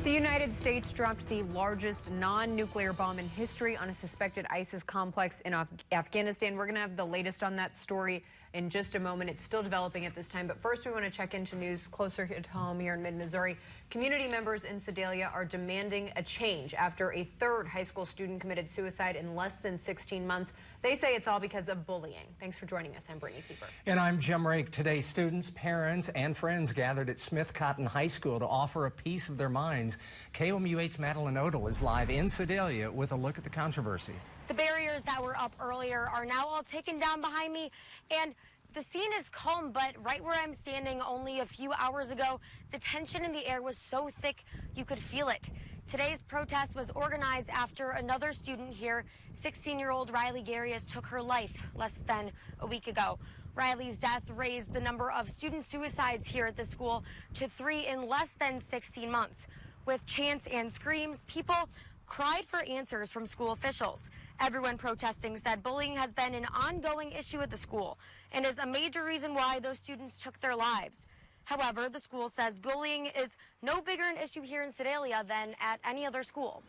The United States dropped the largest non-nuclear bomb in history on a suspected ISIS complex in Afghanistan. We're going to have the latest on that story in just a moment. It's still developing at this time, but first we want to check into news closer at home here in mid-Missouri. Community members in Sedalia are demanding a change after a third high school student committed suicide in less than 16 months. They say it's all because of bullying. Thanks for joining us. I'm Brittany Keeper. And I'm Jim Rake. Today, students, parents, and friends gathered at Smith Cotton High School to offer a piece of their minds. KOMU8's Madeline Odell is live in Sedalia with a look at the controversy. The barriers that were up earlier are now all taken down behind me, and the scene is calm, but right where I'm standing only a few hours ago, the tension in the air was so thick you could feel it. Today's protest was organized after another student here, 16-year-old Riley Garius, took her life less than a week ago. Riley's death raised the number of student suicides here at the school to 3 in less than 16 months. With chants and screams, people cried for answers from school officials. Everyone protesting said bullying has been an ongoing issue at the school and is a major reason why those students took their lives. However, the school says bullying is no bigger an issue here in Sedalia than at any other school.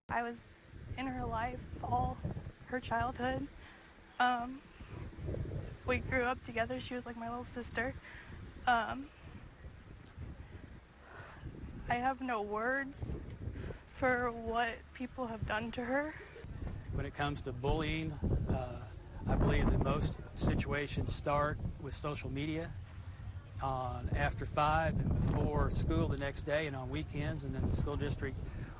I was in her life all her childhood. We grew up together. She was like my little sister. I have no words for what people have done to her. When it comes to bullying, I believe that most situations start with social media on after 5 and before school the next day and on weekends, and then the school district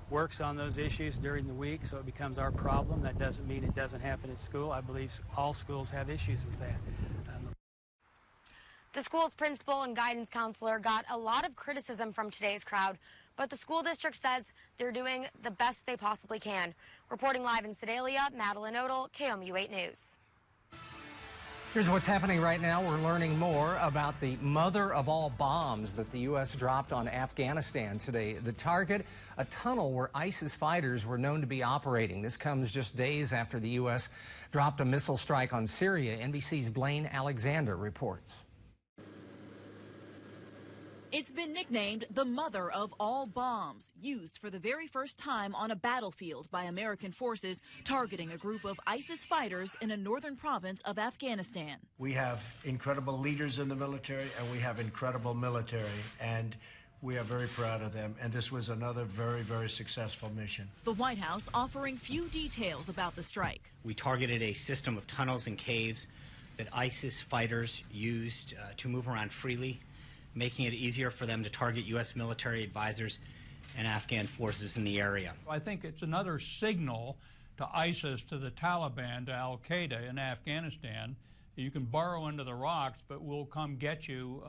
works on those issues during the week, so it becomes our problem. That doesn't mean it doesn't happen at school. I believe all schools have issues with that. The school's principal and guidance counselor got a lot of criticism from today's crowd, but the school district says they're doing the best they possibly can. Reporting live in Sedalia, Madeline Odell, KOMU8 News. Here's what's happening right now. We're learning more about the mother of all bombs that the U.S. dropped on Afghanistan today. The target, a tunnel where ISIS fighters were known to be operating. This comes just days after the U.S. dropped a missile strike on Syria. NBC's Blaine Alexander reports. It's been nicknamed the mother of all bombs, used for the very first time on a battlefield by American forces targeting a group of ISIS fighters in a northern province of Afghanistan. We have incredible leaders in the military, and we have incredible military, and we are very proud of them, and this was another very, very successful mission. The White House offering few details about the strike. We targeted a system of tunnels and caves that ISIS fighters used to move around freely, making it easier for them to target U.S. military advisors and Afghan forces in the area. I think it's another signal to ISIS, to the Taliban, to al-Qaeda in Afghanistan. You can burrow into the rocks, but we'll come get you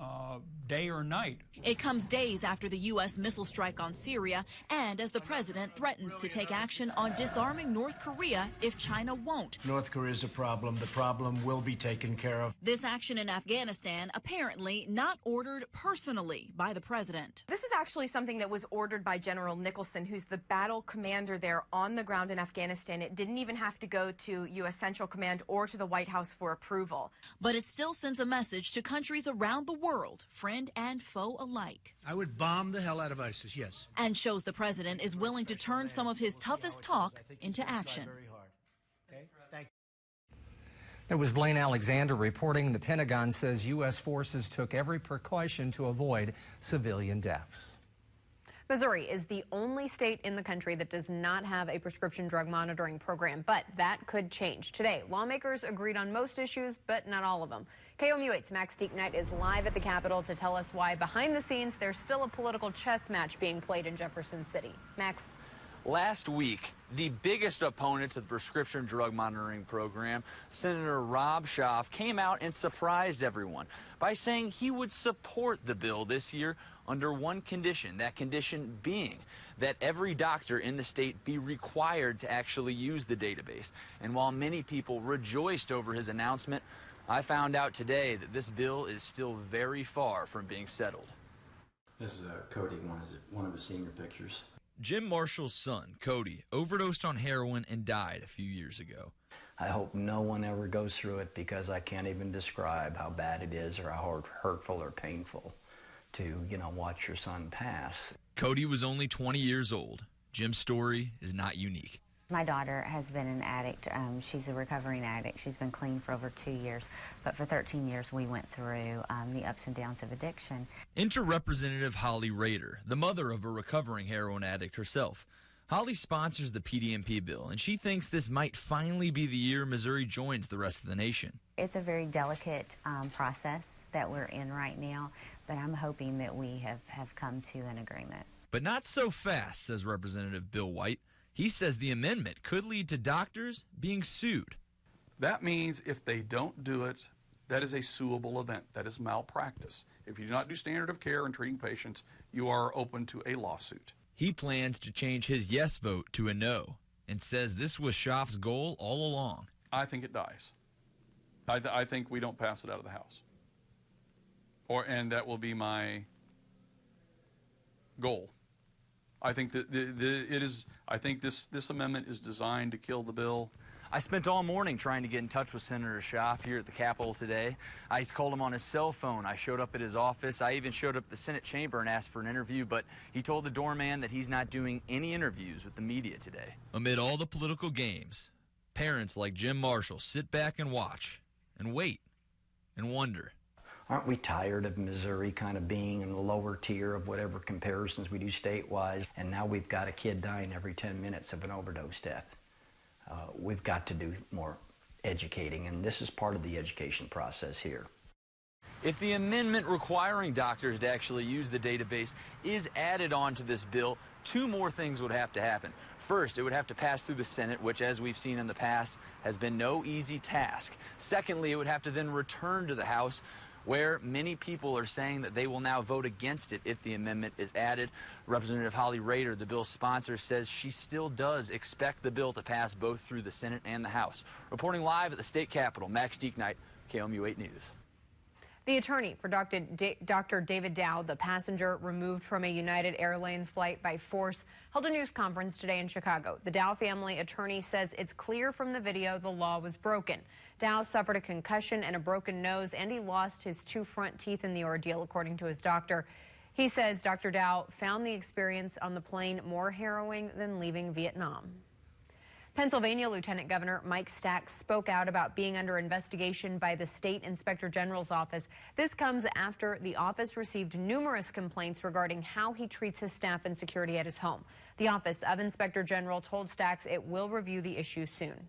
day or night. It comes days after the U.S. missile strike on Syria and as the president threatens to take action on disarming North Korea if China won't. North Korea is a problem. The problem will be taken care of. This action in Afghanistan apparently not ordered personally by the president. This is actually something that was ordered by General Nicholson, who's the battle commander there on the ground in Afghanistan. It didn't even have to go to U.S. Central Command or to the White House for approval. But it still sends a message to countries around the world, friend and foe alike. I would bomb the hell out of ISIS, yes. And shows the president is willing to turn some of his toughest talk into action. It was Blaine Alexander reporting. The Pentagon says U.S. forces took every precaution to avoid civilian deaths. Missouri is the only state in the country that does not have a prescription drug monitoring program, but that could change. Today, lawmakers agreed on most issues, but not all of them. KOMU8's Max Deeknight is live at the Capitol to tell us why, behind the scenes, there's still a political chess match being played in Jefferson City. Max? Last week, the biggest opponent to the prescription drug monitoring program, Senator Rob Schaaf, came out and surprised everyone by saying he would support the bill this year under one condition, that condition being that every doctor in the state be required to actually use the database. And while many people rejoiced over his announcement, I found out today that this bill is still very far from being settled. This is Cody, one of his senior pictures. Jim Marshall's son, Cody, overdosed on heroin and died a few years ago. I hope no one ever goes through it, because I can't even describe how bad it is or how hurtful or painful to, watch your son pass. Cody was only 20 years old. Jim's story is not unique. My daughter has been an addict. She's a recovering addict. She's been clean for over 2 years. But for 13 years, we went through the ups and downs of addiction. Enter Representative Holly Rader, the mother of a recovering heroin addict herself. Holly sponsors the PDMP bill, and she thinks this might finally be the year Missouri joins the rest of the nation. It's a very delicate process that we're in right now, but I'm hoping that we have come to an agreement. But not so fast, says Representative Bill White. He says the amendment could lead to doctors being sued. That means if they don't do it, that is a suable event. That is malpractice. If you do not do standard of care in treating patients, you are open to a lawsuit. He plans to change his yes vote to a no and says this was Schaaf's goal all along. I think it dies. I think we don't pass it out of the House. And that will be my goal. I think that I think this amendment is designed to kill the bill. I spent all morning trying to get in touch with Senator Schaaf here at the Capitol today. I called him on his cell phone. I showed up at his office. I even showed up at the Senate chamber and asked for an interview, but he told the doorman that he's not doing any interviews with the media today. Amid all the political games, parents like Jim Marshall sit back and watch and wait and wonder. Aren't we tired of Missouri kind of being in the lower tier of whatever comparisons we do statewide? And now we've got a kid dying every 10 minutes of an overdose death. We've got to do more educating, and this is part of the education process here. If the amendment requiring doctors to actually use the database is added on to this bill, two more things would have to happen. First, it would have to pass through the Senate, which, as we've seen in the past, has been no easy task. Secondly, it would have to then return to the House, where many people are saying that they will now vote against it if the amendment is added. Representative Holly Rader, the bill's sponsor, says she still does expect the bill to pass both through the Senate and the House. Reporting live at the state capitol, Max Deeknight, KOMU 8 News. The attorney for Dr. David Dow, the passenger removed from a United Airlines flight by force, held a news conference today in Chicago. The Dow family attorney says it's clear from the video the law was broken. Dow suffered a concussion and a broken nose, and he lost his 2 front teeth in the ordeal, according to his doctor. He says Dr. Dow found the experience on the plane more harrowing than leaving Vietnam. Pennsylvania Lieutenant Governor Mike Stack spoke out about being under investigation by the State Inspector General's office. This comes after the office received numerous complaints regarding how he treats his staff and security at his home. The Office of Inspector General told Stacks it will review the issue soon.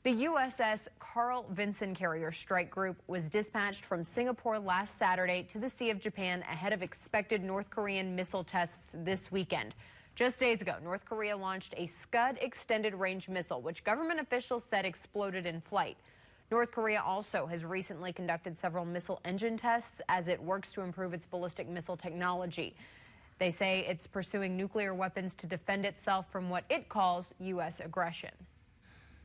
The USS Carl Vinson Carrier Strike Group was dispatched from Singapore last Saturday to the Sea of Japan ahead of expected North Korean missile tests this weekend. Just days ago, North Korea launched a Scud extended range missile, which government officials said exploded in flight. North Korea also has recently conducted several missile engine tests as it works to improve its ballistic missile technology. They say it's pursuing nuclear weapons to defend itself from what it calls U.S. aggression.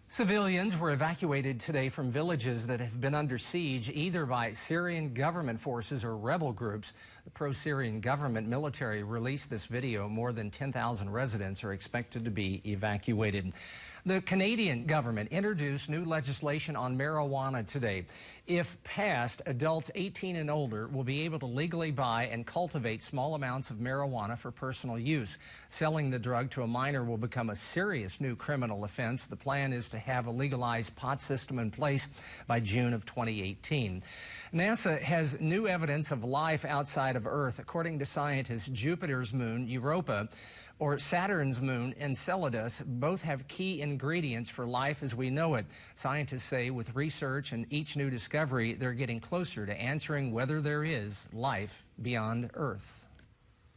Civilians were evacuated today from villages that have been under siege either by Syrian government forces or rebel groups. The pro-Syrian government military released this video. More than 10,000 residents are expected to be evacuated. The Canadian government introduced new legislation on marijuana today. If passed, adults 18 and older will be able to legally buy and cultivate small amounts of marijuana for personal use. Selling the drug to a minor will become a serious new criminal offense. The plan is to have a legalized pot system in place by June of 2018. NASA has new evidence of life outside of Earth. According to scientists, Jupiter's moon, Europa, or Saturn's moon, Enceladus, both have key ingredients for life as we know it. Scientists say with research and each new discovery, they're getting closer to answering whether there is life beyond Earth.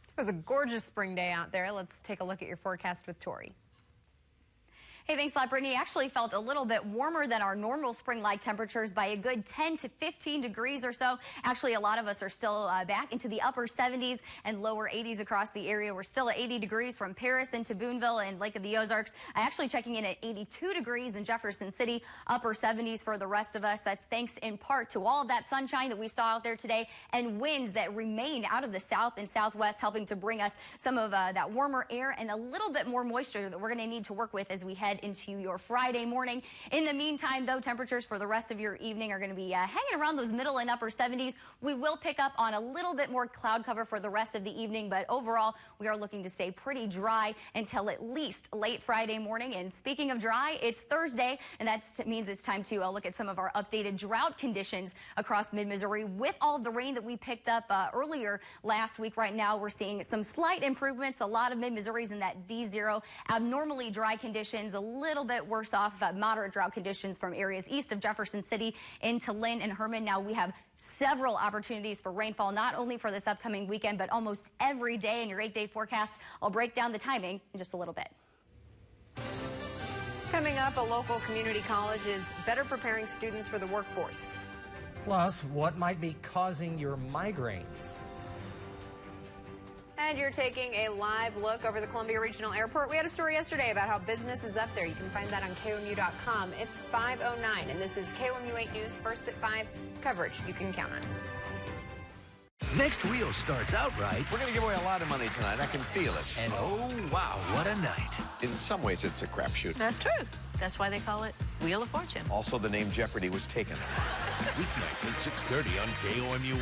It was a gorgeous spring day out there. Let's take a look at your forecast with Tori. Hey, thanks a lot, Brittany. Actually felt a little bit warmer than our normal spring-like temperatures by a good 10 to 15 degrees or so. Actually, a lot of us are still back into the upper 70s and lower 80s across the area. We're still at 80 degrees from Paris into Boonville and Lake of the Ozarks. Actually checking in at 82 degrees in Jefferson City, upper 70s for the rest of us. That's thanks in part to all of that sunshine that we saw out there today and winds that remain out of the south and southwest, helping to bring us some of that warmer air and a little bit more moisture that we're going to need to work with as we head head into your Friday morning. In the meantime, though, temperatures for the rest of your evening are going to be hanging around those middle and upper 70s. We will pick up on a little bit more cloud cover for the rest of the evening, but overall, we are looking to stay pretty dry until at least late Friday morning. And speaking of dry, it's Thursday, and that means it's time to look at some of our updated drought conditions across mid-Missouri. With all of the rain that we picked up earlier last week, right now we're seeing some slight improvements. A lot of mid-Missouri's in that D0. Abnormally dry conditions, a little bit worse off, moderate drought conditions from areas east of Jefferson City into Lynn and Herman. Now we have several opportunities for rainfall, not only for this upcoming weekend, but almost every day in your 8-day forecast. I'll break down the timing in just a little bit. Coming up, a local community college is better preparing students for the workforce. Plus, what might be causing your migraines? And you're taking a live look over the Columbia Regional Airport. We had a story yesterday about how business is up there. You can find that on KOMU.com. It's 5:09, and this is KOMU 8 News, first at 5, coverage you can count on. Next Wheel starts out right. We're going to give away a lot of money tonight. I can feel it. And oh, wow, what a night. In some ways, it's a crapshoot. That's true. That's why they call it Wheel of Fortune. Also, the name Jeopardy was taken. Weeknights at 6:30 on KOMU.